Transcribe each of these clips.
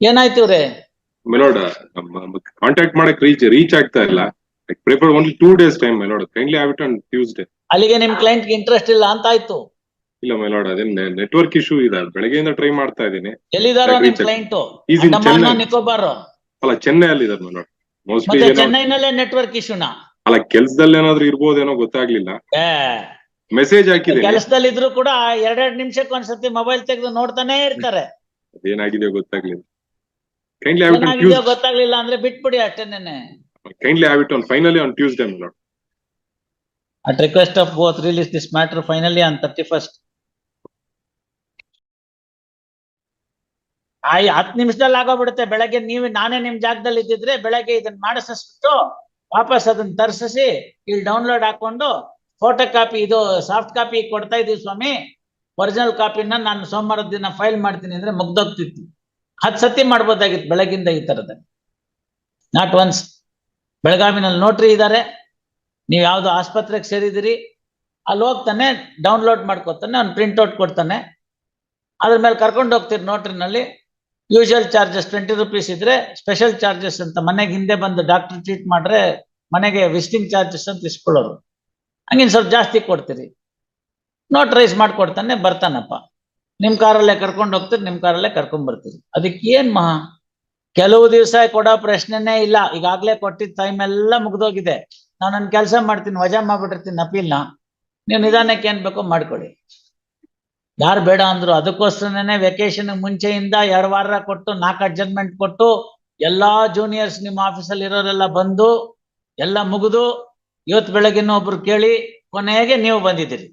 ಏನಾಯ್ತು ರೇ? ಮೆಲೋಡ್ ಕಾಂಟ್ಯಾಕ್ಟ್ ಮಾಡಕ್ ರೀಚ್ ಆಗ್ತಾ ಇಲ್ಲ. ಪ್ರಿಫರ್ ಓನ್ಲಿ 2 days ಟೈಮ್ ಮೆಲೋಡ್. Kindly have it on Tuesday. ಅಲ್ಲಿಗೆ ನಿಮ್ ಕ್ಲೈಂಟ್ ಇಂಟ್ರೆಸ್ಟ್ ಇಲ್ಲ ಅಂತ ಆಯ್ತು. ಇಲ್ಲ ಮೆಲೋಡ್, ಅದೇನ್ ನೆಟ್ವರ್ಕ್ ಇಶ್ಯೂ ಇದೆ. ಬೆಳಗ್ಗೆಯಿಂದ ಟ್ರೈ ಮಾಡ್ತಾ ಇದ್ದೀನಿ. ಎಲ್ಲಿದಾರೋ ನಿಮ್ ಕ್ಲೈಂಟ್? ಅಂಡಮಾನ್ ನಿಕೋಬಾರ್? ಅಲ್ಲ, ಚೆನ್ನೈ ಅಲ್ಲಿ ಇದಾರೆ ಮೆಲೋಡ್. ಮೋಸ್ಟ್ಲಿ ಮತ್ತೆ ಚೆನ್ನೈನಲ್ಲೇ ನೆಟ್ವರ್ಕ್ ಇಶ್ಯೂನಾ? ಅಲ್ಲ, ಕೆಲ್ಸದಲ್ಲಿ ಏನಾದ್ರು ಇರ್ಬೋದೇನೋ ಗೊತ್ತಾಗ್ಲಿಲ್ಲ. ಮೆಸೇಜ್ ಹಾಕಿದೆ. ಕೆಲಸದಲ್ಲಿ ಇದ್ರು ಕೂಡ 2 ನಿಮಿಷಕ್ಕೆ ಒಂದ್ಸತಿ ಮೊಬೈಲ್ ತೆಗೆದು ನೋಡ್ತಾನೆ ಇರ್ತಾರೆ. ಅದೇನಾಗಿದೆಯೋ ಗೊತ್ತಾಗ್ಲಿಲ್ಲ. Kindly have it on Tuesday. ಗೊತ್ತಾಗ್ಲಿಲ್ಲ ಅಂದ್ರೆ ಬಿಟ್ಬಿಡಿ ಅಷ್ಟೇನೆ. Kindly have it on finally on Tuesday ಮೆಲೋಡ್. At request of both, release this matter finally on 31st. 10 ನಿಮಿಷದಲ್ಲಿ ಆಗೋಗ್ಬಿಡುತ್ತೆ. ಬೆಳಗ್ಗೆ ನಾನೇ ನಿಮ್ ಜಾಗದಲ್ಲಿ ಇದ್ದಿದ್ರೆ ಬೆಳಗ್ಗೆ ಇದನ್ನ ಮಾಡಿಸ್ಬಿಟ್ಟು ವಾಪಸ್ ಅದನ್ನ ತರಿಸಿ ಇಲ್ಲಿ ಡೌನ್ಲೋಡ್ ಹಾಕೊಂಡು ಫೋಟೋ ಕಾಪಿ, ಇದು ಸಾಫ್ಟ್ ಕಾಪಿ ಕೊಡ್ತಾ ಇದೀವಿ ಸ್ವಾಮಿ, ಒರಿಜಿನಲ್ ಕಾಪಿನ ನಾನು ಸೋಮವಾರದ ದಿನ ಫೈಲ್ ಮಾಡ್ತೀನಿ ಅಂದ್ರೆ ಮುಗ್ದೋಗ್ತಿತ್ತು. 10 ಸತಿ ಮಾಡ್ಬೋದಾಗಿತ್ತು ಬೆಳಗಿಂದ ಈ ತರದ. Not once. ಬೆಳಗಾವಿನಲ್ಲಿ ನೋಟ್ರಿ ಇದ್ದಾರೆ, ನೀವ್ ಯಾವ್ದು ಆಸ್ಪತ್ರೆಗೆ ಸೇರಿದಿರಿ, ಅಲ್ಲಿ ಹೋಗ್ತಾನೆ ಡೌನ್ಲೋಡ್ ಮಾಡ್ಕೊತಾನೆ, ಅವ್ನು ಪ್ರಿಂಟ್ಔಟ್ ಕೊಡ್ತಾನೆ, ಅದ್ರ ಮೇಲೆ ಕರ್ಕೊಂಡು ಹೋಗ್ತೀರಿ ನೋಟ್ರಿನಲ್ಲಿ. ಯೂಶುವಲ್ ಚಾರ್ಜಸ್ 20 rupees ಇದ್ರೆ, ಸ್ಪೆಷಲ್ ಚಾರ್ಜಸ್ ಅಂತ ಮನೆಗೆ ಹಿಂದೆ ಬಂದು ಡಾಕ್ಟರ್ ಟ್ರೀಟ್ ಮಾಡ್ರೆ ಮನೆಗೆ ವಿಸಿಟಿಂಗ್ ಚಾರ್ಜಸ್ ಅಂತ ಇಸ್ಕೊಳ್ಳೋರು, ಹಂಗಿನ್ ಸ್ವಲ್ಪ ಜಾಸ್ತಿ ಕೊಡ್ತೀರಿ. ನೋಟ್ರೈಸ್ ಮಾಡ್ಕೊಡ್ತಾನೆ, ಬರ್ತಾನಪ್ಪ. ನಿಮ್ ಕಾರಲ್ಲೇ ಕರ್ಕೊಂಡು ಹೋಗ್ತೀರಿ, ನಿಮ್ ಕಾರಲ್ಲೇ ಕರ್ಕೊಂಡ್ ಬರ್ತೀರಿ. ಅದಕ್ಕೆ ಏನ್ ಮಹಾ? ಕೆಲವು ದಿವಸ ಕೊಡೋ ಪ್ರಶ್ನೆನೇ ಇಲ್ಲ. ಈಗಾಗ್ಲೇ ಕೊಟ್ಟಿದ್ದ ಟೈಮ್ ಎಲ್ಲ ಮುಗ್ದೋಗಿದೆ. ನಾನು ನನ್ನ ಕೆಲಸ ಮಾಡ್ತೀನಿ, ವಜಾ ಮಾಡ್ಬಿಟ್ಟಿರ್ತೀನಿ ಅಪೀಲ್ನ. ನೀವು ನಿಧಾನಕ್ಕೆ ಏನ್ ಬೇಕೋ ಮಾಡ್ಕೊಳ್ಳಿ. ಯಾರು ಬೇಡ ಅಂದ್ರು. ಅದಕ್ಕೋಸ್ಕರನೇ ವೆಕೇಶನ್ ಮುಂಚೆಯಿಂದ 2 ವಾರ ಕೊಟ್ಟು 4 ಅಡ್ಜಸ್ಟ್ಮೆಂಟ್ ಕೊಟ್ಟು ಎಲ್ಲಾ ಜೂನಿಯರ್ಸ್ ನಿಮ್ಮ ಆಫೀಸಲ್ಲಿ ಇರೋರೆಲ್ಲ ಬಂದು ಎಲ್ಲ ಮುಗಿದು ಇವತ್ತು ಬೆಳಗ್ಗೆನೂ ಒಬ್ರು ಕೇಳಿ ಕೊನೆಗೆ ನೀವು ಬಂದಿದ್ದೀರಿ.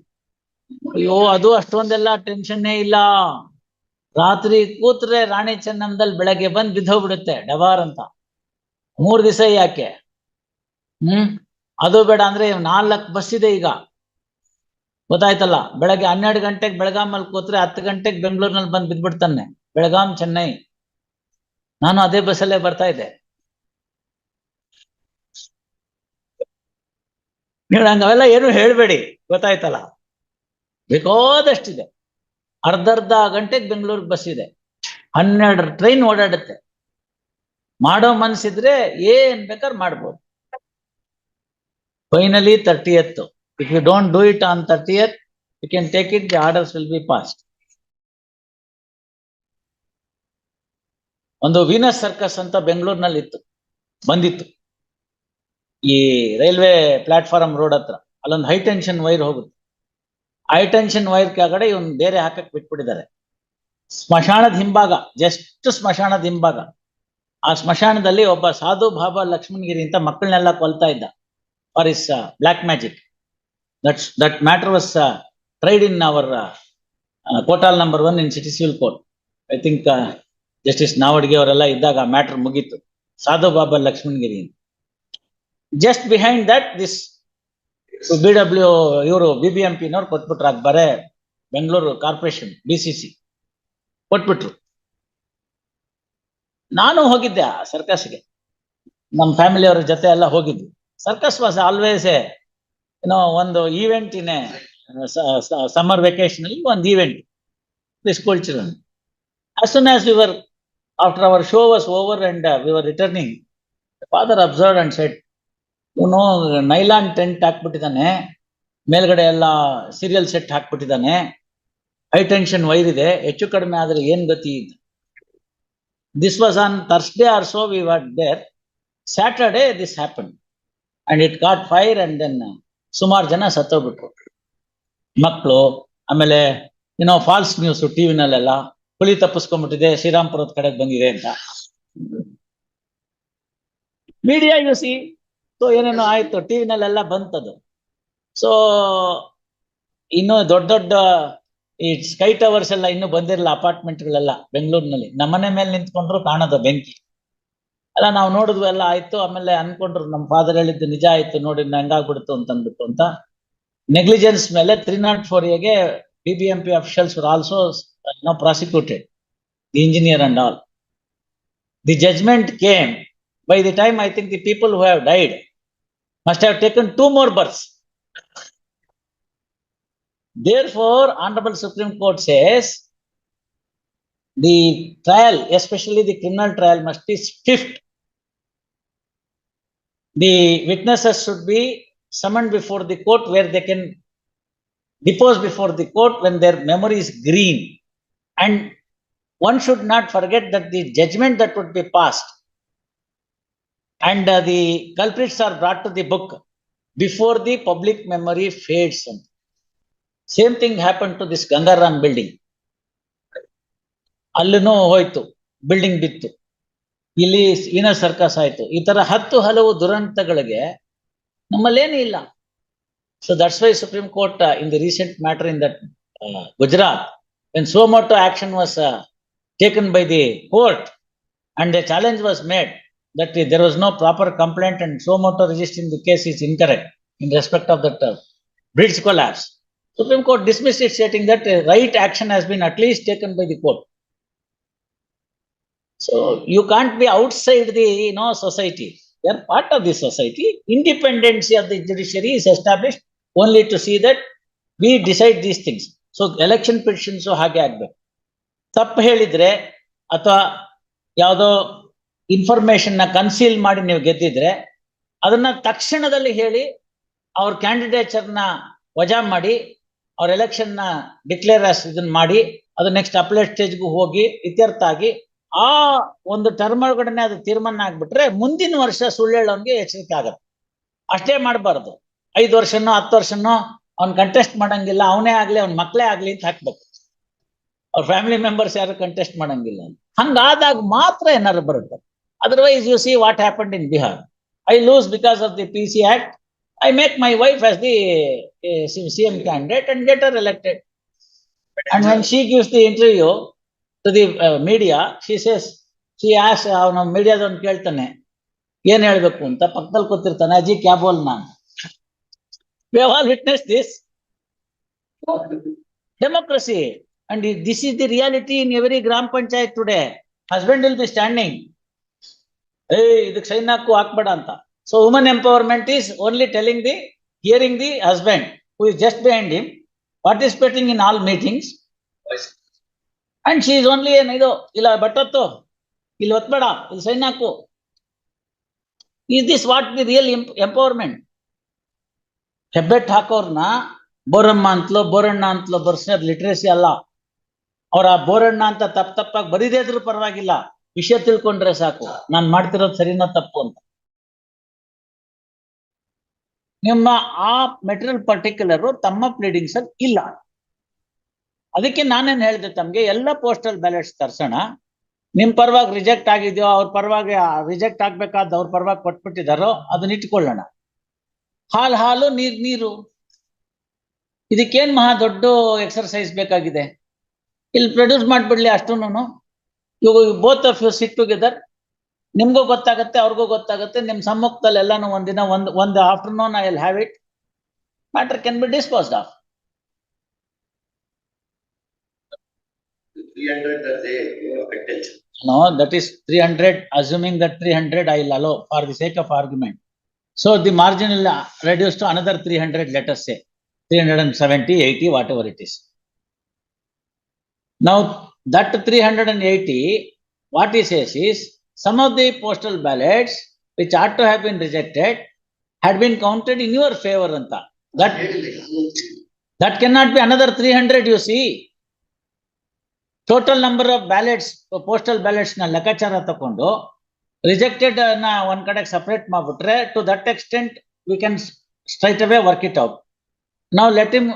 ಅಯ್ಯೋ, ಅದು ಅಷ್ಟೊಂದೆಲ್ಲ ಟೆನ್ಷನ್ನೇ ಇಲ್ಲ. ರಾತ್ರಿ ಕೂತ್ರೆ ರಾಣಿ ಚೆನ್ನಂದಲ್ಲಿ ಬೆಳಗ್ಗೆ ಬಂದು ಬಿದ್ದೋಗ್ಬಿಡುತ್ತೆ ಡಬಾರ್ ಅಂತ. 3 ದಿವಸ ಯಾಕೆ? ಅದು ಬೇಡ ಅಂದ್ರೆ 4 ಬಸ್ ಇದೆ ಈಗ, ಗೊತ್ತಾಯ್ತಲ್ಲ. ಬೆಳಗ್ಗೆ 12 ಗಂಟೆಗೆ ಬೆಳಗಾಮಲ್ಲಿ ಕೂತ್ರೆ 10 ಗಂಟೆಗೆ ಬೆಂಗಳೂರಿನಲ್ಲಿ ಬಂದು ಬಿದ್ಬಿಡ್ತಾನೆ. ಬೆಳಗಾಂ ಚೆನ್ನೈ. ನಾನು ಅದೇ ಬಸ್ಸಲ್ಲೇ ಬರ್ತಾ ಇದ್ದೆ. ನೀವು ನಂಗೆ ಅವೆಲ್ಲ ಏನು ಹೇಳ್ಬೇಡಿ, ಗೊತ್ತಾಯ್ತಲ್ಲ. ಬೇಕಾದಷ್ಟಿದೆ. ಅರ್ಧ ಗಂಟೆಗೆ ಬೆಂಗಳೂರಿಗೆ ಬಸ್ ಇದೆ, 12 ಟ್ರೈನ್ ಓಡಾಡುತ್ತೆ. ಮಾಡೋ ಮನ್ಸಿದ್ರೆ ಏನ್ ಬೇಕಾದ್ರೆ ಮಾಡ್ಬೋದು. Finally 30th. If you don't do it on 30th, you can take it, the orders will be passed. ಒಂದು ವೀನಸ್ ಸರ್ಕಸ್ ಅಂತ ಬೆಂಗಳೂರಿನಲ್ಲಿ ಇತ್ತು, ಬಂದಿತ್ತು ಈ ರೈಲ್ವೆ ಪ್ಲಾಟ್ಫಾರ್ಮ್ ರೋಡ್ ಹತ್ರ. ಅಲ್ಲೊಂದು ಹೈ ಟೆನ್ಷನ್ ವೈರ್ ಹೋಗುತ್ತೆ. ಹೈ ಟೆನ್ಷನ್ ವೈರ್ ಕೆಳಗಡೆ ಇವನ್ ಬೇರೆ ಹಾಕಕ್ ಬಿಟ್ಬಿಟ್ಟಿದ್ದಾರೆ. ಸ್ಮಶಾನದ ಹಿಂಭಾಗ, ಜಸ್ಟ್ ಸ್ಮಶಾನದ ಹಿಂಭಾಗ. ಆ ಸ್ಮಶಾನದಲ್ಲಿ ಒಬ್ಬ ಸಾಧು ಬಾಬಾ ಲಕ್ಷ್ಮಣಗಿರಿ ಅಂತ ಮಕ್ಕಳನ್ನೆಲ್ಲ ಕೊಲ್ತಾ ಇದ್ದ for is black magic. That matter was tried in our Kotal number 1 in City Civil Court. I think Justice Nawadgi ಅವರೆಲ್ಲ ಇದ್ದಾಗ ಮ್ಯಾಟರ್ ಮುಗೀತು. Sadhu Baba Lakshmangiri. Just behind that this BW ಇವರು BBMP ನವ್ರು ಕೊಟ್ಬಿಟ್ರು. ಬರೇ ಬೆಂಗಳೂರು ಕಾರ್ಪೊರೇಷನ್ BCC ಕೊಟ್ಬಿಟ್ರು. ನಾನು ಹೋಗಿದ್ದೆ ಆ ಸರ್ಕಸ್ಗೆ, ನಮ್ಮ ಫ್ಯಾಮಿಲಿಯವರ ಜೊತೆ ಎಲ್ಲ ಹೋಗಿದ್ವಿ. ಸರ್ಕಸ್ ವಾಸ್ ಆಲ್ವೇಸ್ ಒಂದು ಈವೆಂಟ್ ಇನ್ ಸಮ್ಮರ್ ವೆಕೇಶನ್ ಅಲ್ಲಿ ಒಂದು event, school children. As soon as we were, after our show was over and we were returning, the father observed and said, nylon tent ಹಾಕ್ಬಿಟ್ಟಿದ್ದಾನೆ, ಮೇಲ್ಗಡೆ ಎಲ್ಲ serial set ಹಾಕ್ಬಿಟ್ಟಿದ್ದಾನೆ, high tension wire ಇದೆ, ಹೆಚ್ಚು ಕಡಿಮೆ ಆದ್ರೆ ಏನ್ ಗತಿ ಇದೆ. This was on Thursday or so we were there. Saturday this happened and it got fire and then ಸುಮಾರು ಜನ ಸತ್ತೋಗ್ಬಿಟ್ರು. ಮಕ್ಕಳು, ಆಮೇಲೆ ಫಾಲ್ಸ್ ನ್ಯೂಸ್ ಟಿವಿನಲ್ಲೆಲ್ಲ ಹುಲಿ ತಪ್ಪಿಸ್ಕೊಂಡ್ಬಿಟ್ಟಿದೆ, ಶ್ರೀರಾಮ್ಪುರದ ಕಡೆಗೆ ಬಂದಿದೆ ಅಂತ ಮೀಡಿಯಾ ಯೂಸಿ. ಸೊ ಏನೇನೋ ಆಯ್ತು, ಟಿವಿನಲ್ಲೆಲ್ಲ ಬಂತದು. ಸೊ ಇನ್ನು ದೊಡ್ಡ ಈ ಸ್ಕೈ ಟವರ್ಸ್ ಎಲ್ಲ ಇನ್ನೂ ಬಂದಿರಲ್ಲ, ಅಪಾರ್ಟ್ಮೆಂಟ್ಗಳೆಲ್ಲ ಬೆಂಗಳೂರಿನಲ್ಲಿ. ನಮ್ಮನೆ ಮೇಲೆ ನಿಂತ್ಕೊಂಡ್ರು ಕಾಣೋದು ಬೆಂಕಿ ಎಲ್ಲ. ನಾವು ನೋಡಿದ್ವಿ, ಎಲ್ಲ ಆಯ್ತು. ಆಮೇಲೆ ಅನ್ಕೊಂಡ್ರು ನಮ್ಮ ಫಾದರ್ ಹೇಳಿದ್ದು ನಿಜ ಆಯ್ತು ನೋಡಿ, ಹೆಂಗಾಗ್ಬಿಡ್ತು ಅಂತಂದ್ಬಿಟ್ಟು ಅಂತ. ನೆಗ್ಲಿಜೆನ್ಸ್ ಮೇಲೆ 304A BBMP officials were also prosecuted, the engineer and all. The judgment came. By the time I think the people who have died must have taken 2 more births. Therefore, Honorable Supreme Court says the trial, especially the criminal trial, must be swift. The witnesses should be summoned before the court where they can depose before the court when their memory is green. And one should not forget that the judgment that would be passed and the culprits are brought to the book before the public memory fades. Same thing happened to this Gangaram building. ಅಲ್ಲೂ ಹೋಯ್ತು, building ಬಿತ್ತು, ಇಲ್ಲಿ inner circus ಆಯ್ತು. ಈ ತರ 10 ಹಲವು ದುರಂತಗಳಿಗೆ ನಮ್ಮಲ್ಲೇನೂ ಇಲ್ಲ. So that's why Supreme Court in the recent matter in that Gujarat, when suo motu action was taken by the court and the challenge was made that there was no proper complaint and suo motu registering the case is incorrect in respect of that bridge collapse. Supreme Court dismissed it, stating that right action has been at least taken by the court. So you can't be outside the society. You are part of the society. Independency of the judiciary is established only to see that we decide these things. So election petitions ಹಾಗೆ ಆಗ್ಬೇಕು. ತಪ್ಪು ಹೇಳಿದ್ರೆ ಅಥವಾ ಯಾವುದೋ information ನ conceal ಮಾಡಿ ನೀವು ಗೆದ್ದಿದ್ರೆ ಅದನ್ನ ತಕ್ಷಣದಲ್ಲಿ ಹೇಳಿ ಅವ್ರ ಕ್ಯಾಂಡಿಡೇಚರ್ ನ ವಜಾ ಮಾಡಿ ಅವ್ರ ಎಲೆಕ್ಷನ್ ನ ಡಿಕ್ಲೇರ್ ಇದನ್ನ ಮಾಡಿ ಅದು ನೆಕ್ಸ್ಟ್ ಅಪ್ಲೇಟ್ ಸ್ಟೇಜ್ಗೂ ಹೋಗಿ ಇತ್ಯರ್ಥ ಆಗಿ ಆ ಒಂದು ಟರ್ಮ್ ಒಳಗಡೆ ಅದು ತೀರ್ಮಾನ ಆಗ್ಬಿಟ್ರೆ ಮುಂದಿನ ವರ್ಷ ಸುಳ್ಳು ಹೇಳೋನ್ಗೆ ಎಚ್ಚರಿಕೆ ಆಗತ್ತೆ. ಅಷ್ಟೇ ಮಾಡಬಾರ್ದು. 5 ವರ್ಷನೋ 10 ವರ್ಷನೋ ಅವ್ನ್ ಕಂಟೆಸ್ಟ್ ಮಾಡಂಗಿಲ್ಲ, ಅವನೇ ಆಗ್ಲಿ ಅವ್ನ ಮಕ್ಳೇ ಆಗ್ಲಿ ಅಂತ ಹಾಕ್ಬೇಕು. ಅವ್ರ ಫ್ಯಾಮಿಲಿ ಮೆಂಬರ್ಸ್ ಯಾರು ಕಂಟೆಸ್ಟ್ ಮಾಡಂಗಿಲ್ಲ. ಹಂಗಾದಾಗ ಮಾತ್ರ ಏನಾರು ಬರುತ್ತೆ. Otherwise U see what happened in Bihar. I loose because of the PC Act. I make my wife as the CM candidate and get her elected. And when she gives the interview to the media, she says, she asks, ಅವನ ಮೀಡಿಯಾದವನು ಕೇಳ್ತಾನೆ ಏನ್ ಹೇಳ್ಬೇಕು ಅಂತ, ಪಕ್ಕದಲ್ಲಿ ಕೂತಿರ್ತಾನೆ, ಅಜ್ಜಿ ಕ್ಯಾ ಬೋಲ್ನಾ. We have all witnessed this. Democracy. And this is the reality in every gram panchayat today. Husband will be standing, ಇದಕ್ಕೆ sign ಹಾಕ್ಬೇಡ ಅಂತ. So women empowerment is only hearing the husband who is just behind him, participating in all meetings. And she is only ಇದು ಇಲ್ಲ ಬಟ್ಟತ್ತು ಇಲ್ಲಿ ಒತ್ಬೇಡ ಇಲ್ಲಿ sign ಹಾಕು. Is this what the real empowerment? Hebbet ಹಾಕೋರ್ನ Boramma ಅಂತಲೋ Boranna ಅಂತಲೋ ಬರ್ಸಿ ಅದು literacy ಅಲ್ಲ. ಅವ್ರ ಆ ಬೋರಣ್ಣ ಅಂತ ತಪ್ಪಾಗಿ ಬರೀದೇ ಇದ್ರೂ ಪರವಾಗಿಲ್ಲ, ವಿಷಯ ತಿಳ್ಕೊಂಡ್ರೆ ಸಾಕು ನಾನ್ ಮಾಡ್ತಿರೋದು ಸರಿನೋ ತಪ್ಪು ಅಂತ. ನಿಮ್ಮ ಆ ಮೆಟೀರಿಯಲ್ ಪರ್ಟಿಕ್ಯುಲರ್ ತಮ್ಮ ಪ್ಲೀಡಿಂಗ್ಸ್ ಅಲ್ಲಿ ಇಲ್ಲ. ಅದಕ್ಕೆ ನಾನೇನ್ ಹೇಳಿದೆ ತಮ್ಗೆ, ಎಲ್ಲ ಪೋಸ್ಟಲ್ ಬ್ಯಾಲೆಟ್ಸ್ ತರ್ಸೋಣ, ನಿಮ್ ಪರವಾಗಿ ರಿಜೆಕ್ಟ್ ಆಗಿದ್ಯೋ ಅವ್ರ ಪರವಾಗಿ ರಿಜೆಕ್ಟ್ ಆಗ್ಬೇಕಾದ ಅವ್ರ ಪರವಾಗಿ ಕೊಟ್ಬಿಟ್ಟಿದಾರೋ ಅದನ್ನ ಇಟ್ಕೊಳ್ಳೋಣ. ಹಾಲು ನೀರು ಇದಕ್ಕೇನ್ ಮಹಾ ದೊಡ್ಡ ಎಕ್ಸರ್ಸೈಸ್ ಬೇಕಾಗಿದೆ. ಇಲ್ಲಿ ಪ್ರೊಡ್ಯೂಸ್ ಮಾಡ್ಬಿಡ್ಲಿ ಅಷ್ಟೂನು. ಇವಾಗ both of you sit together, ನಿಮ್ಗೂ ಗೊತ್ತಾಗತ್ತೆ ಅವ್ರಿಗೂ ಗೊತ್ತಾಗತ್ತೆ, ನಿಮ್ ಸಮ್ಮುಖದಲ್ಲಿ ಎಲ್ಲಾನು ಒಂದಿನ ಒಂದು afternoon I will have it. Matter can be disposed of. 300 that they attach. No, that is 300, assuming that 300 I will allow for the sake of argument. So the margin will reduce to another 300, let us say 370, 80, whatever it is. Now that 380, what he says is, some of the postal ballots which ought to have been rejected had been counted in your favor anta. That cannot be another 300, you see. Total number of ballots, postal ballots na ಲೆಕ್ಕಾಚಾರ ತಕೊಂಡು rejected ನ ಒಂದ್ ಕಡೆ separate ಮಾಡ್ಬಿಟ್ರೆ, to that extent we can straight away work it out. Now let him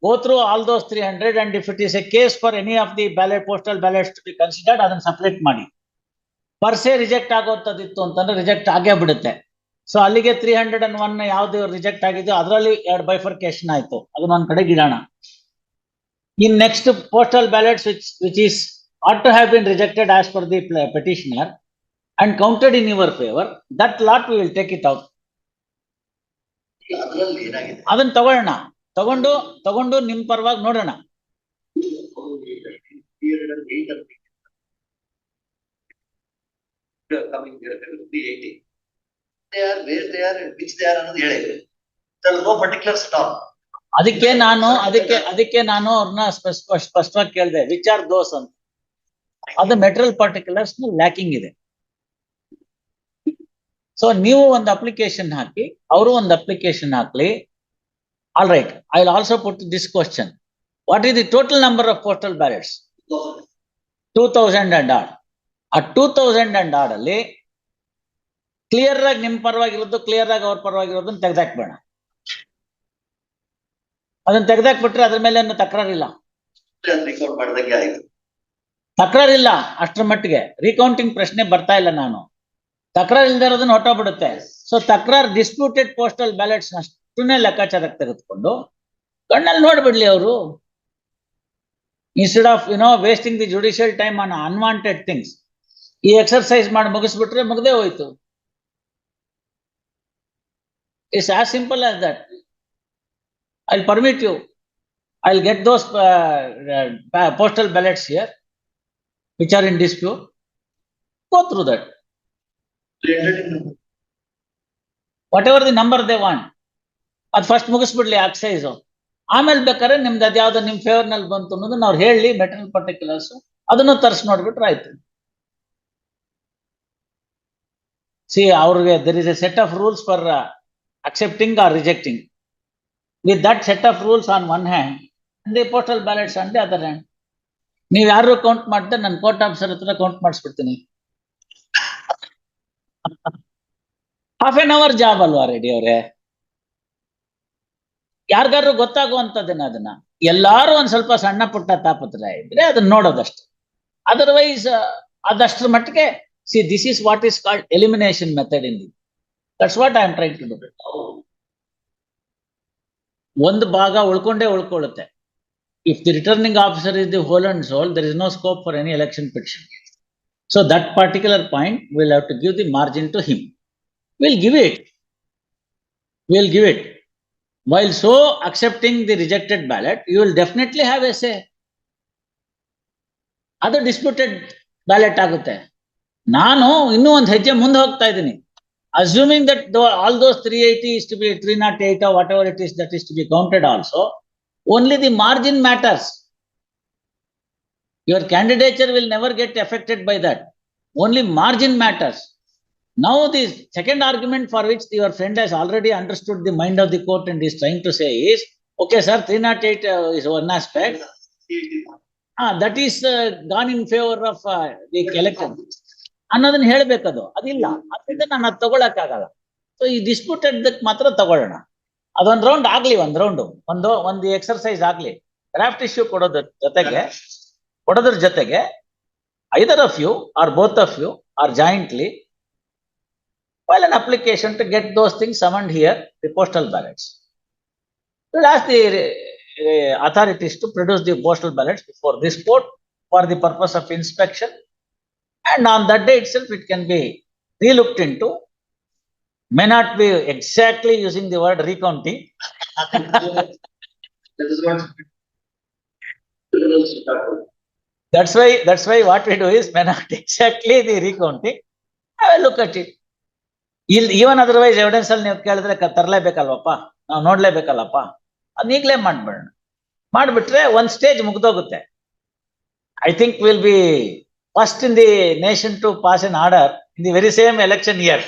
go through all those 300, and if it is a case for any of the postal ballots to be considered, ಅದನ್ನ separate ಮಾಡಿ. ಪರ್ಸೆ reject ಆಗೋಂಥದ್ದಿತ್ತು ಅಂತಂದ್ರೆ reject ಆಗೇ ಬಿಡುತ್ತೆ. So ಅಲ್ಲಿಗೆ 301 ಯಾವ್ದು reject ಆಗಿದೆಯೋ ಅದರಲ್ಲಿ 2 bifurcation ಆಯ್ತು, ಅದನ್ನ ಒಂದ್ ಕಡೆ ಗಿಡೋಣ. In next postal ballots which is ought to have been rejected as per the petitioner and counted in your favor, that lot we will take it out. ಅದನ್ನ ತಗೊಂಡು ನಿಮ್ ಪರವಾಗಿ ನೋಡೋಣ. Coming here, 380. They are where they are and which they are ಅನ್ನೋದು ಹೇಳಿದ್ರು. There is no particular stop. ಅದಕ್ಕೆ ನಾನು ಅವ್ರನ್ನ ಸ್ಪಷ್ಟವಾಗಿ ಕೇಳಿದೆ, ವಿಚ್ ಆರ್ ದೋಸ್ ಅಂತ. ಅದು ಮೆಟೀರಿಯಲ್ ಪಾರ್ಟಿಕ್ಯುಲರ್ಸ್ ಲ್ಯಾಕಿಂಗ್ ಇದೆ. ಸೊ ನೀವು ಒಂದು ಅಪ್ಲಿಕೇಶನ್ ಹಾಕಿ, ಅವರು ಒಂದು ಅಪ್ಲಿಕೇಶನ್ ಹಾಕ್ಲಿ. All right, I will also put this question. What is the total number of postal ballots? 2000 and odd. ಆ 2000 and odd ಅಲ್ಲಿ ಕ್ಲಿಯರ್ ಆಗಿ ನಿಮ್ ಪರವಾಗಿರೋದು, ಕ್ಲಿಯರ್ ಆಗಿ ಅವ್ರ ಪರವಾಗಿರೋದನ್ನ ತೆಗೆದಾಕ್ಬೇಡ. ಅದನ್ನ ತೆಗೆದಾಕ್ಬಿಟ್ರೆ ಅದ್ರ ಮೇಲೆ ಏನು ತಕರಾರಿಲ್ಲ. ರಿಕೌಂಟ್ ಮಾಡಿದಂಗೆ ಆಯ್ತು. ತಕರಾರಿಲ್ಲ ಅಷ್ಟರ ಮಟ್ಟಿಗೆ. ರೀಕೌಂಟಿಂಗ್ ಪ್ರಶ್ನೆ ಬರ್ತಾ ಇಲ್ಲ ನಾನು. ತಕರಾರು ಇಲ್ದೇ ಇರೋದನ್ನ ಹೊಟ್ಟೋಗ್ಬಿಡುತ್ತೆ. ಸೊ ತಕರಾರು ಡಿಸ್ಪ್ಯೂಟೆಡ್ ಪೋಸ್ಟಲ್ ಬ್ಯಾಲೆಟ್ಸ್ ಅಷ್ಟನ್ನೇ ಲೆಕ್ಕಾಚಾರಕ್ಕೆ ತೆಗೆದುಕೊಂಡು ಕಣ್ಣಲ್ಲಿ ನೋಡ್ಬಿಡ್ಲಿ ಅವರು. Instead of wasting the judicial time on unwanted things. ಈ ಎಕ್ಸರ್ಸೈಸ್ ಮಾಡಿ ಮುಗಿಸ್ಬಿಟ್ರೆ ಮುಗ್ದೇ ಹೋಯ್ತು. It's as simple as that. I'll permit you. I'll get those postal ballots here, which are in dispute. Go through that. Whatever the number they want. ಅದು first ಮುಗಿಸ್ಬಿಡ್ಲಿ exercise. ಆಮೇಲೆ ಬೇಕಾದ್ರೆ ನಿಮ್ದು ಅದ್ಯಾವ್ದು ನಿಮ್ favour ನಲ್ಲಿ ಬಂತು ಅನ್ನೋದನ್ನ ಅವ್ರು ಹೇಳಿ, ಮೆಟೀರಿಯಲ್ ಪರ್ಟಿಕ್ಯುಲರ್ಸ್ ಅದನ್ನು ತರ್ಸಿ ನೋಡ್ಬಿಟ್ರೆ ಆಯ್ತು. ಸಿ ಅವ್ರಿಗೆ there is a set of rules for accepting or rejecting. With that set of rules on one hand, and the postal ballots on the other hand. ನೀವು ಯಾರು ಕೌಂಟ್ ಮಾಡಿದ್ರೆ ನಾನು ಕೋರ್ಟ್ ಆಫೀಸರ್ ಹತ್ರ count ಮಾಡಿಸ್ಬಿಡ್ತೀನಿ. Half an hour job ಅಲ್ವಾ ready ಅವ್ರೆ? ಯಾರಿಗಾರು ಗೊತ್ತಾಗುವಂತದ್ದೇನ ಅದನ್ನ. ಎಲ್ಲಾರು ಒಂದ್ ಸ್ವಲ್ಪ ಸಣ್ಣ ಪುಟ್ಟ ತಾಪತ್ರ ಇದ್ರೆ ಅದನ್ನ ನೋಡೋದಷ್ಟೇ. ಅದರ್ವೈಸ್ ಅದಷ್ಟ್ರ ಮಟ್ಟಿಗೆ see this is what is called elimination method in the. That's what I am trying to do. ಒಂದು ಭಾಗ ಉಳ್ಕೊಂಡೇ ಉಳ್ಕೊಳ್ಳುತ್ತೆ. If the returning officer is the whole and soul, there is no scope for any election petition. So that particular point we'll have to give the margin to him. We'll give it. We'll give it. While so accepting the rejected ballot, you will definitely have a say. ಅದು disputed ballot ಆಗುತ್ತೆ. ನಾನು ಇನ್ನೂ ಒಂದು ಹೆಜ್ಜೆ ಮುಂದೆ ಹೋಗ್ತಾ ಇದ್ದೀನಿ. Assuming that all those 380 is to be 308 or whatever it is that is to be counted also, only the margin matters. Your candidature will never get affected by that. Only margin matters. Now the second argument for which your friend has already understood the mind of the court and is trying to say is, okay sir, 308 is one aspect. That is gone in favor of the elected. ಅನ್ನೋದನ್ನ ಹೇಳ್ಬೇಕದು. ಅದಿಲ್ಲ, ಅದರಿಂದ ನಾನು ಅದು ತಗೊಳಕ್ಕಾಗಲ್ಲ. So ಈ disputed ಮಾತ್ರ ತಗೊಳ್ಳೋಣ. ಅದೊಂದು round ಆಗ್ಲಿ, ಒಂದು ಎಕ್ಸರ್ಸೈಸ್ ಆಗ್ಲಿ. ಡ್ರಾಫ್ಟ್ ಇಶ್ಯೂ ಕೊಡೋದ್ರ ಜೊತೆಗೆ either of you or both of you or jointly file an application to get those things summoned here, the postal ballots. We'll ask the authorities to produce the postal ballots before this court for the purpose of inspection. And on that day itself, it can be re-looked into. May not be exactly using the word recounting. That's why what we do is may not exactly the recounting. I will look at it. Even otherwise evidence ಅಲ್ಲಿ ನೀವು ಕೇಳಿದ್ರೆ ತರಲೇಬೇಕಲ್ವಪ್ಪ, ನಾವು ನೋಡ್ಲೇಬೇಕಲ್ಲಪ್ಪ, ಅದನ್ನ ಈಗಲೇ ಮಾಡ್ಬಿಟ್ರೆ ಒಂದ್ stage ಮುಗ್ದೋಗುತ್ತೆ. I think we'll be first in the nation to pass an order in the very same election year.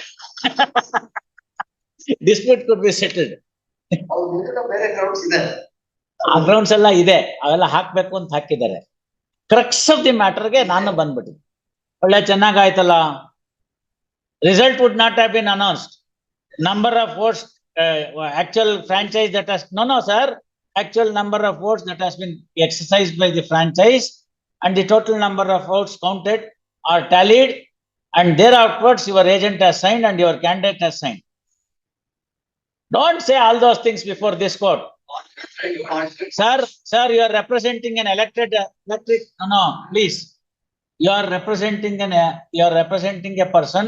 Dispute could be settled. ಬೇರೆ grounds ಇದೆ. ಆ ಗ್ರೌಂಡ್ಸ್ ಎಲ್ಲ ಇದೆ, ಅವೆಲ್ಲ ಹಾಕ್ಬೇಕು ಅಂತ ಹಾಕಿದ್ದಾರೆ. ಕ್ರಕ್ಸ್ ಆಫ್ ದಿ ಮ್ಯಾಟರ್ಗೆ ನಾನು ಬಂದ್ಬಿಟ್ಟು ಒಳ್ಳೆ ಚೆನ್ನಾಗಾಯ್ತಲ್ಲ. Result would not have been announced. Number of votes, actual franchise that has no sir, actual number of votes that has been exercised by the franchise and the total number of votes counted are tallied, and thereafterwards your agent has signed and your candidate has signed. Don't say all those things before this court. Sir, you are representing an elected, no, please. You are representing a person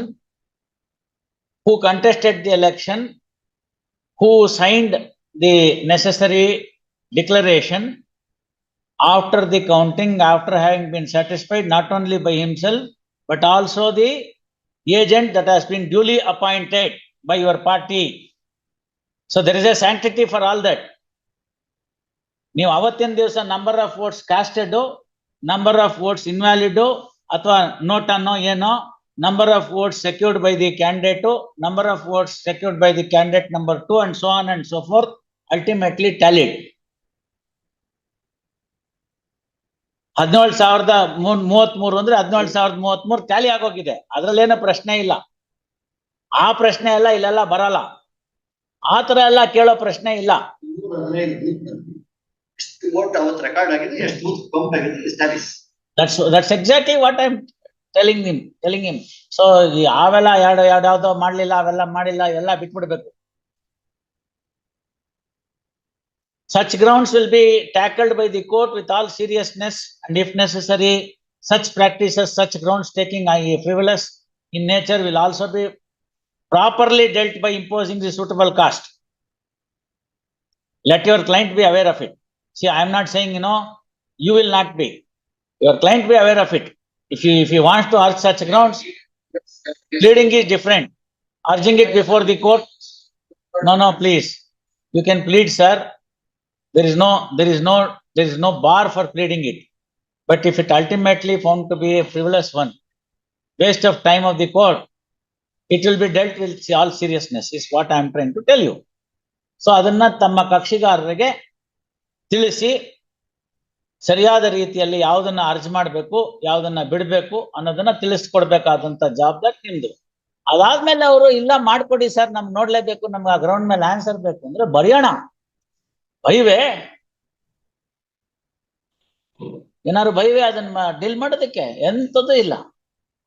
who contested the election, who signed the necessary declaration after the counting, after having been satisfied not only by himself, but also the agent that has been duly appointed by your party. So there is a sanctity for all that. ನೀವು ಅವತ್ತಿನ ದಿವಸ number of votes costed, number of votes invalid, ಅಥವಾ note ಅನ್ನೋ ಏನೋ, number of votes secured by the candidate, number of votes secured by the candidate number 2 and so on and so forth, ultimately tallied. 17,033 ಅಂದ್ರೆ 17,033 Tally ಆಗೋಗಿದೆ. ಅದ್ರಲ್ಲೇನೋ ಪ್ರಶ್ನೆ ಇಲ್ಲ. ಆ ಪ್ರಶ್ನೆ ಎಲ್ಲ ಇಲ್ಲೆಲ್ಲ ಬರಲ್ಲ. ಆ ತರ ಎಲ್ಲ ಕೇಳೋ ಪ್ರಶ್ನೆ ಇಲ್ಲ. ಎಷ್ಟು ವೋಟ್ ಅವತ್ತು ರೆಕಾರ್ಡ್ ಆಗಿದೆ, ಎಷ್ಟು ಬೂತ್ ಕೌಂಟ್ ಆಗಿದೆ, ಸ್ಟ್ಯಾಟಿಸ್. That's exactly what I'm telling him. So ಅವೆಲ್ಲ ಯಾವ್ದೋ ಮಾಡ್ಲಿಲ್ಲ, ಅವೆಲ್ಲ ಮಾಡಿಲ್ಲ, ಎಲ್ಲ ಬಿಟ್ಬಿಡ್ಬೇಕು. Such grounds will be tackled by the court with all seriousness, and if necessary, such practices, such grounds taking frivolous in nature will also be properly dealt by imposing the suitable cost. Let your client be aware of it. See, I am not saying, you will not be. Your client be aware of it. If he wants to urge such grounds, pleading is different. Urging it before the court, no, please. You can plead, sir. There is no bar for pleading it. But if it ultimately found to be a frivolous one, waste of time of the court, it will be dealt with all seriousness, is what I am trying to tell you. So ಅದನ್ನ ತಮ್ಮ ಕಕ್ಷಿಗಾರರಿಗೆ ತಿಳಿಸಿ ಸರಿಯಾದ ರೀತಿಯಲ್ಲಿ ಯಾವುದನ್ನ ಅರ್ಜಿ ಮಾಡಬೇಕು, ಯಾವುದನ್ನ ಬಿಡಬೇಕು ಅನ್ನೋದನ್ನ ತಿಳಿಸ್ಕೊಡ್ಬೇಕಾದಂತ ಜವಾಬ್ದಾರಿ ನಿಮ್ದು. ಅದಾದ್ಮೇಲೆ ಅವರು ಇಲ್ಲ ಮಾಡ್ಕೊಡಿ ಸರ್, ನಮ್ಗೆ ನೋಡ್ಲೇಬೇಕು, ನಮ್ಗೆ ಆ ಗ್ರೌಂಡ್ ಮೇಲೆ ಆನ್ಸರ್ ಬೇಕು ಅಂದ್ರೆ ಬರೆಯೋಣ. ಬೈವೆ ಏನಾದ್ರು ಬೈವೆ ಅದನ್ನ ಡೀಲ್ ಮಾಡೋದಕ್ಕೆ ಎಂಥದ್ದು ಇಲ್ಲ.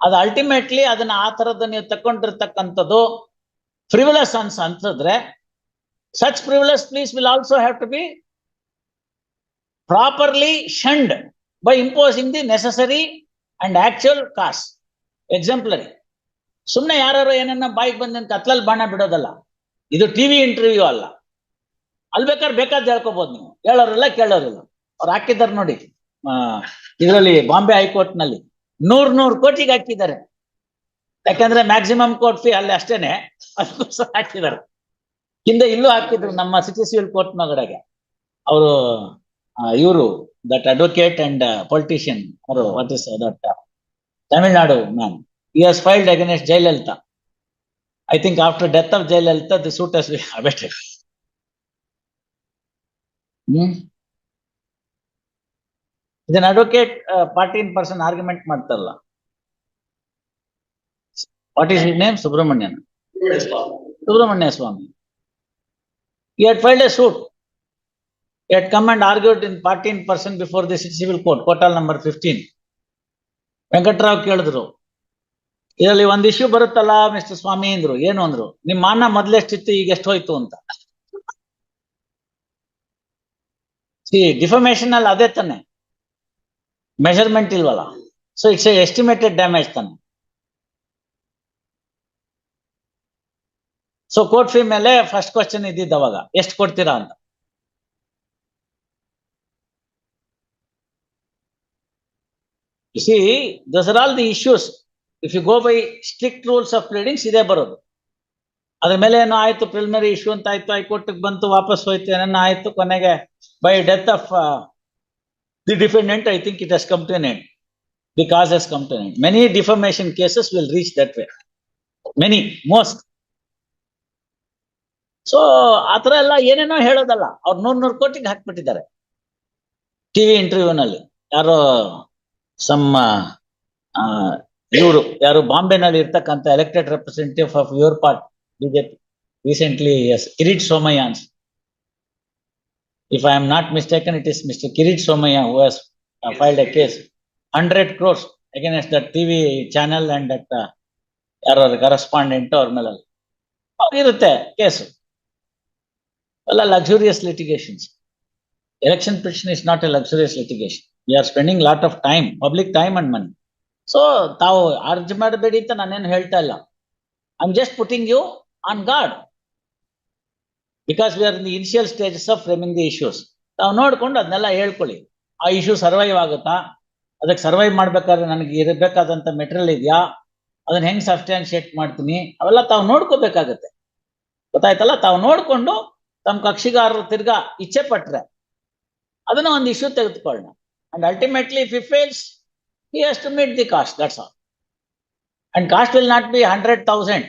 ಅದು ಅಲ್ಟಿಮೇಟ್ಲಿ ಅದನ್ನ ಆ ತರದ್ದು ನೀವು ತಕೊಂಡಿರ್ತಕ್ಕಂಥದ್ದು ಫ್ರಿವಲಸ್ ಅನ್ಸಿದ್ರೆ, such frivolous pleas will also have to be properly shunned by imposing the necessary and actual cost. Exemplary. ಸುಮ್ನೆ ಯಾರು ಏನನ್ನ ಬಾಯಿಗೆ ಬಂದಂತ ಕತ್ಲಲ್ಲಿ ಬಾಣ ಬಿಡೋದಲ್ಲ. ಇದು ಟಿವಿ ಇಂಟರ್ವ್ಯೂ ಅಲ್ಲ. ಅಲ್ಲಿ ಬೇಕಾದ್ ಹೇಳ್ಕೋಬಹುದು ನೀವು, ಹೇಳೋರಿಲ್ಲ ಕೇಳೋರಿಲ್ಲ. ಅವ್ರು ಹಾಕಿದ್ದಾರೆ ನೋಡಿ, ಇದರಲ್ಲಿ ಬಾಂಬೆ ಹೈಕೋರ್ಟ್ ನಲ್ಲಿ 100 ಕೋಟಿಗೆ ಹಾಕಿದ್ದಾರೆ. ಯಾಕಂದ್ರೆ ಮ್ಯಾಕ್ಸಿಮಮ್ ಕೋರ್ಟ್ ಫೀ ಅಲ್ಲಿ ಅಷ್ಟೇನೆ, ಅದಕ್ಕೋಸ್ಕರ ಹಾಕಿದ್ದಾರೆ. ಹಿಂದೆ ಇಲ್ಲೂ ಹಾಕಿದ್ರು ನಮ್ಮ ಸಿಟಿ ಸಿವಿಲ್ ಕೋರ್ಟ್ ನಗಡೆಗೆ. ಅವರು ಇವರು ದಟ್ ಅಡ್ವೊಕೇಟ್ ಅಂಡ್ ಪೊಲಿಟಿಷಿಯನ್, ಅವರು what is that Tamil Nadu man, he has filed against Jayalalitha. I think after death of Jayalalitha, the suit has been abated. ಇದನ್ನ advocate party in person argument ಮಾಡ್ತಾರಲ್ಲ, what is his name? Subramanya Swamy. He had filed a suit. He had come and argued in party in person before the civil court, Kotal number 15. Venkatarao ಕೇಳಿದ್ರು, ಇದರಲ್ಲಿ ಒಂದ್ issue ಬರುತ್ತಲ್ಲ mister ಸ್ವಾಮಿ ಅಂದ್ರು. ಏನು ಅಂದ್ರು? ನಿಮ್ ಮಾನ ಮೊದ್ಲೆಷ್ಟಿತ್ತು, ಈಗ ಎಷ್ಟು ಹೋಯ್ತು ಅಂತ. ಡಿಫಮೇಶನ್ ಅಲ್ಲಿ ಅದೇ ತಾನೆ, ಮೆಜರ್ಮೆಂಟ್ ಇಲ್ವಲ್ಲ. ಸೊ ಇಟ್ಸ್ ಎಸ್ಟಿಮೇಟೆಡ್ ಡ್ಯಾಮೇಜ್ ತಾನೆ. ಸೊ ಕೋರ್ಟ್ ಫೀ ಮೇಲೆ ಫಸ್ಟ್ ಕ್ವಶನ್ ಇದ್ದಿದ್ದ ಅವಾಗ, ಎಷ್ಟು ಕೊಡ್ತೀರಾ ಅಂತ. You see, those are all the issues. If you go by strict rules of pleadings, ಇದೇ ಬರೋದು. ಅದ್ರ ಮೇಲೆ ಏನೋ ಆಯ್ತು, ಪ್ರಿಲಿಮಿನರಿ ಇಶ್ಯೂ ಅಂತ ಆಯ್ತು, ಹೈಕೋರ್ಟ್ ಬಂತು, ವಾಪಸ್ ಹೋಯ್ತು, ಏನನ್ನ ಆಯ್ತು, ಕೊನೆಗೆ by death of the defendant, I think it has come to an end. The cause has come to an end. Many defamation cases will reach that way. Most. So ಆತರ ಎಲ್ಲ ಏನೇನೋ ಹೇಳೋದಲ್ಲ. ಅವ್ರು 100 ಕೋಟಿಗೆ ಹಾಕ್ಬಿಟ್ಟಿದ್ದಾರೆ ಟಿವಿ ಇಂಟರ್ವ್ಯೂನಲ್ಲಿ. ಯಾರೋ ಇವರು ಯಾರು ಬಾಂಬೆನಲ್ಲಿ ಇರ್ತಕ್ಕಂಥ elected representative of your part BJP recently, Kirit Somaiya. If I am not mistaken, it is Mr. Kirit Somaya who has filed a case 100 crores against that TV channel and that ಯಾರೋ ಕರೆಸ್ಪಾಂಡೆಂಟ್ ಅವ್ರ ಮೇಲೆ ಇರುತ್ತೆ case. ಎಲ್ಲ luxurious litigations. Election petition is not a luxurious litigation. We are spending lot of time, public time and money. So ತಾವು ಅರ್ಜಿ ಮಾಡಬೇಡಿ ಅಂತ ನಾನೇನು ಹೇಳ್ತಾ ಇಲ್ಲ. I am just putting you on guard. Because we are in the initial stages of framing the issues. ತಾವು ನೋಡ್ಕೊಂಡು ಅದನ್ನೆಲ್ಲ ಹೇಳ್ಕೊಳ್ಳಿ. ಆ ಇಶ್ಯೂ ಸರ್ವೈವ್ ಆಗುತ್ತಾ, ಅದಕ್ಕೆ ಸರ್ವೈವ್ ಮಾಡ್ಬೇಕಾದ್ರೆ ನನಗೆ ಇರಬೇಕಾದಂತ ಮೆಟೀರಿಯಲ್ ಇದೆಯಾ, ಅದನ್ನ ಹೆಂಗ್ ಸಬ್ಸ್ಟ್ಯಾನ್ಶಿಯೇಟ್ ಮಾಡ್ತೀನಿ, ಅವೆಲ್ಲ ತಾವು ನೋಡ್ಕೋಬೇಕಾಗತ್ತೆ. ಗೊತ್ತಾಯ್ತಲ್ಲ? ತಾವು ನೋಡ್ಕೊಂಡು ತಮ್ಮ ಕಕ್ಷಿಗಾರರು ತಿರ್ಗಾ ಇಚ್ಛೆ ಪಟ್ರೆ ಅದನ್ನ ಒಂದು ಇಶ್ಯೂ ತೆಗೆದುಕೊಳ್ಳೋಣ. And ultimately if he fails, he has to meet the cost, that's all. And cost will not be 100,000.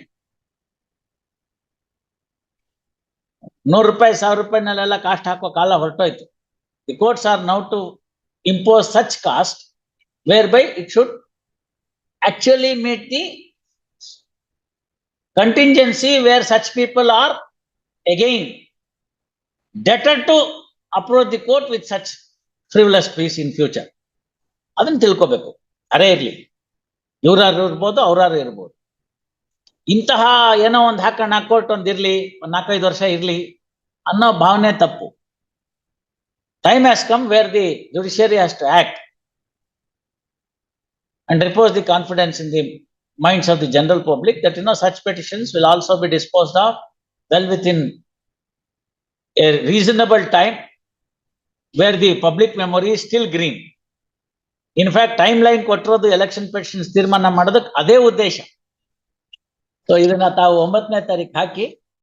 100 ರೂಪಾಯಿ 1000 ರೂಪಾಯಿನಲ್ಲೆಲ್ಲ ಕಾಸ್ಟ್ ಹಾಕೋ ಕಾಲ ಹೊರಟೋಯ್ತು. The courts are now to impose such cost whereby it should actually meet the contingency where such people are again debtor to approach the court with such frivolous fees in future. ಅದನ್ನ ತಿಳ್ಕೋಬೇಕು. ಅರೇ ಇರ್ಲಿ, ಇವ್ರಾರು ಇರ್ಬೋದು, ಅವ್ರಾರು ಇರ್ಬೋದು. ಇಂತಹ ಏನೋ ಒಂದು ಹಾಕೋಣ court ಒಂದಿರ್ಲಿ, 4-5 ವರ್ಷ ಇರ್ಲಿ ಅನ್ನೋ ಭಾವನೆ ತಪ್ಪು. Time has come where the judiciary has to act and repose the confidence in the minds of the general public that such petitions will also be disposed of well within a reasonable time where the public memory is still green. In fact, timeline ಕೊಟ್ಟಿರೋದು election petitions ತೀರ್ಮಾನ ಮಾಡೋದಕ್ಕೆ ಅದೇ ಉದ್ದೇಶ. So ಇದನ್ನ ತಾವು 9ನೇ ತಾರೀಕು ಹಾಕಿ